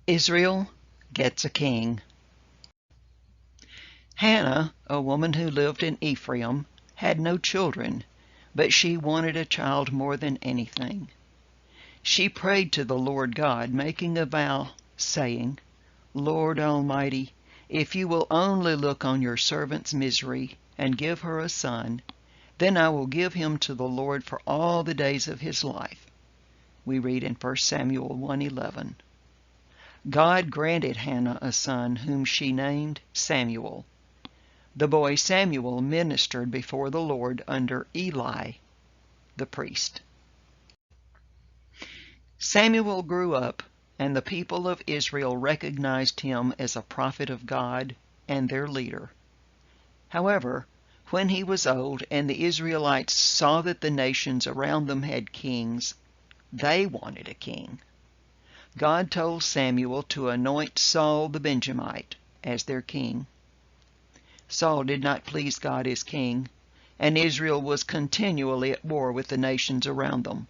Israel gets a king. Hannah, a woman who lived in Ephraim, had no children, but she wanted a child more than anything. She prayed to the Lord God, making a vow, saying, "Lord Almighty, if you will only look on your servant's misery and give her a son, then I will give him to the Lord for all the days of his life." We read in 1 Samuel 1:11. God granted Hannah a son whom she named Samuel. The boy Samuel ministered before the Lord under Eli, the priest. Samuel grew up, and the people of Israel recognized him as a prophet of God and their leader. However, when he was old and the Israelites saw that the nations around them had kings, they wanted a king. God told Samuel to anoint Saul the Benjamite as their king. Saul did not please God as king, and Israel was continually at war with the nations around them.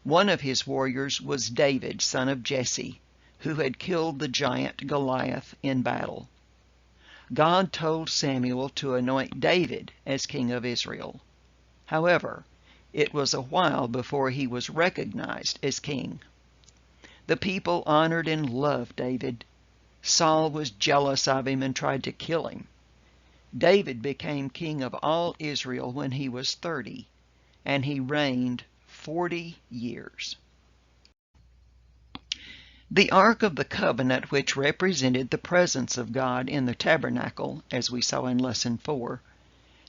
One of his warriors was David, son of Jesse, who had killed the giant Goliath in battle. God told Samuel to anoint David as king of Israel. However, it was a while before he was recognized as king. The people honored and loved David. Saul was jealous of him and tried to kill him. David became king of all Israel when he was 30, and he reigned 40 years. The Ark of the Covenant, which represented the presence of God in the tabernacle, as we saw in Lesson 4,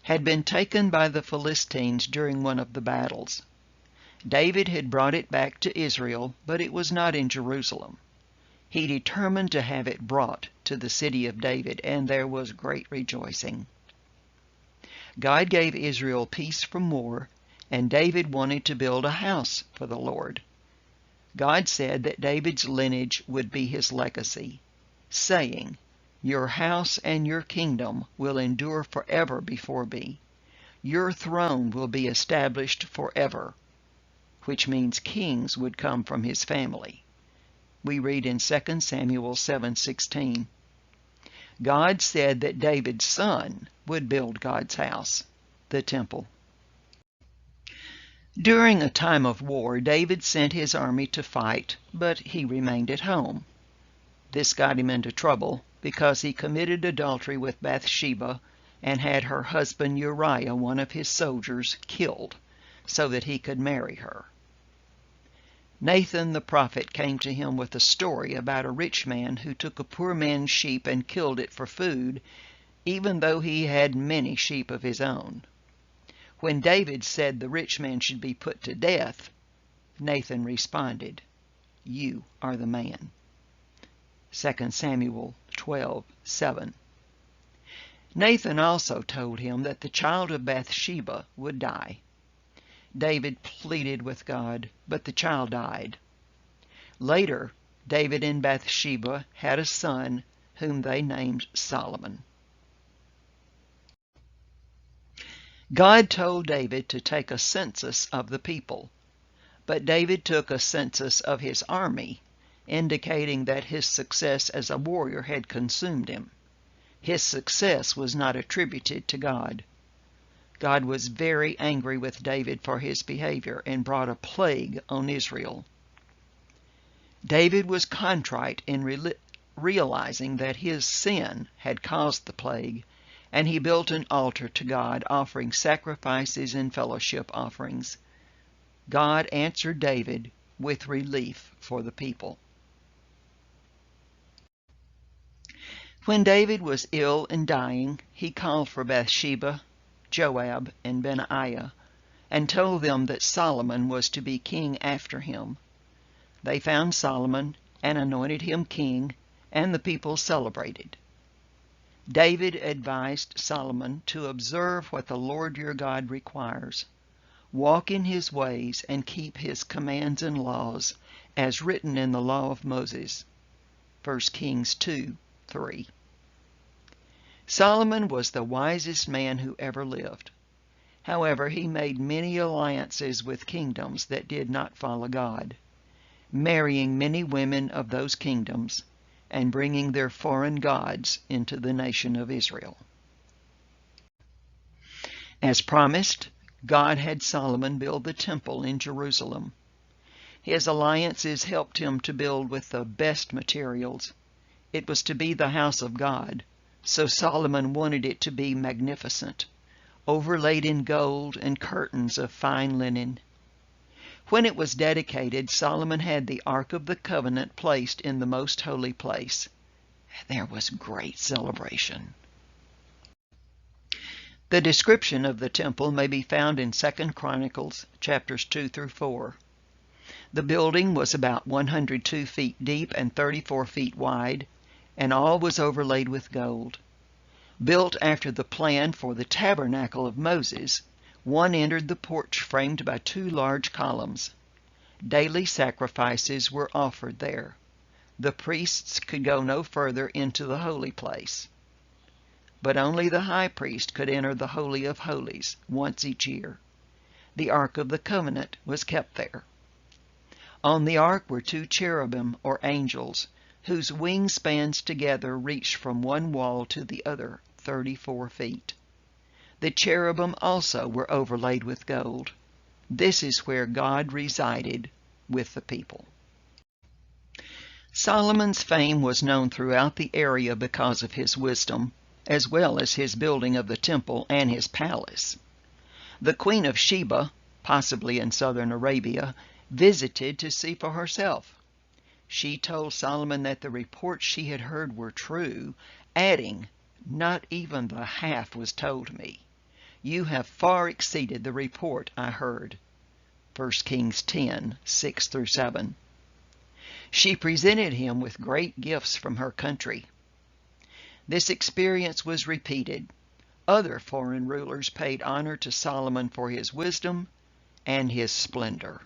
had been taken by the Philistines during one of the battles. David had brought it back to Israel, but it was not in Jerusalem. He determined to have it brought to the city of David, and there was great rejoicing. God gave Israel peace from war, and David wanted to build a house for the Lord. God said that David's lineage would be his legacy, saying, "Your house and your kingdom will endure forever before me. Your throne will be established forever," which means kings would come from his family. We read in 2 Samuel 7:16. God said that David's son would build God's house, the temple. During a time of war, David sent his army to fight, but he remained at home. This got him into trouble because he committed adultery with Bathsheba and had her husband Uriah, one of his soldiers, killed so that he could marry her. Nathan the prophet came to him with a story about a rich man who took a poor man's sheep and killed it for food, even though he had many sheep of his own. When David said the rich man should be put to death, Nathan responded, "You are the man." 2 Samuel 12:7. Nathan also told him that the child of Bathsheba would die. David pleaded with God, but the child died. Later, David and Bathsheba had a son whom they named Solomon. God told David to take a census of the people, but David took a census of his army, indicating that his success as a warrior had consumed him. His success was not attributed to God. God was very angry with David for his behavior and brought a plague on Israel. David was contrite in realizing that his sin had caused the plague, and he built an altar to God, offering sacrifices and fellowship offerings. God answered David with relief for the people. When David was ill and dying, he called for Bathsheba, Joab, and Benaiah, and told them that Solomon was to be king after him. They found Solomon and anointed him king, and the people celebrated. David advised Solomon to observe what the Lord your God requires. Walk in his ways and keep his commands and laws, as written in the law of Moses. 1 Kings 2:3. Solomon was the wisest man who ever lived. However, he made many alliances with kingdoms that did not follow God. marrying many women of those kingdoms, and bringing their foreign gods into the nation of Israel. As promised, God had Solomon build the temple in Jerusalem. His alliances helped him to build with the best materials. It was to be the house of God, so Solomon wanted it to be magnificent, overlaid in gold and curtains of fine linen. When it was dedicated, Solomon had the Ark of the Covenant placed in the most holy place. There was great celebration. The description of the temple may be found in 2 Chronicles chapters 2 through 4. The building was about 102 feet deep and 34 feet wide, and all was overlaid with gold. Built after the plan for the tabernacle of Moses, one entered the porch framed by 2 large columns. Daily sacrifices were offered there. The priests could go no further into the holy place. But only the high priest could enter the Holy of Holies once each year. The Ark of the Covenant was kept there. On the ark were 2 cherubim, or angels, whose wingspans together reached from one wall to the other 34 feet. The cherubim also were overlaid with gold. This is where God resided with the people. Solomon's fame was known throughout the area because of his wisdom, as well as his building of the temple and his palace. The Queen of Sheba, possibly in southern Arabia, visited to see for herself. She told Solomon that the reports she had heard were true, adding, "Not even the half was told me. You have far exceeded the report I heard." 1 Kings 10, 6 through 7. She presented him with great gifts from her country. This experience was repeated. Other foreign rulers paid honor to Solomon for his wisdom and his splendor.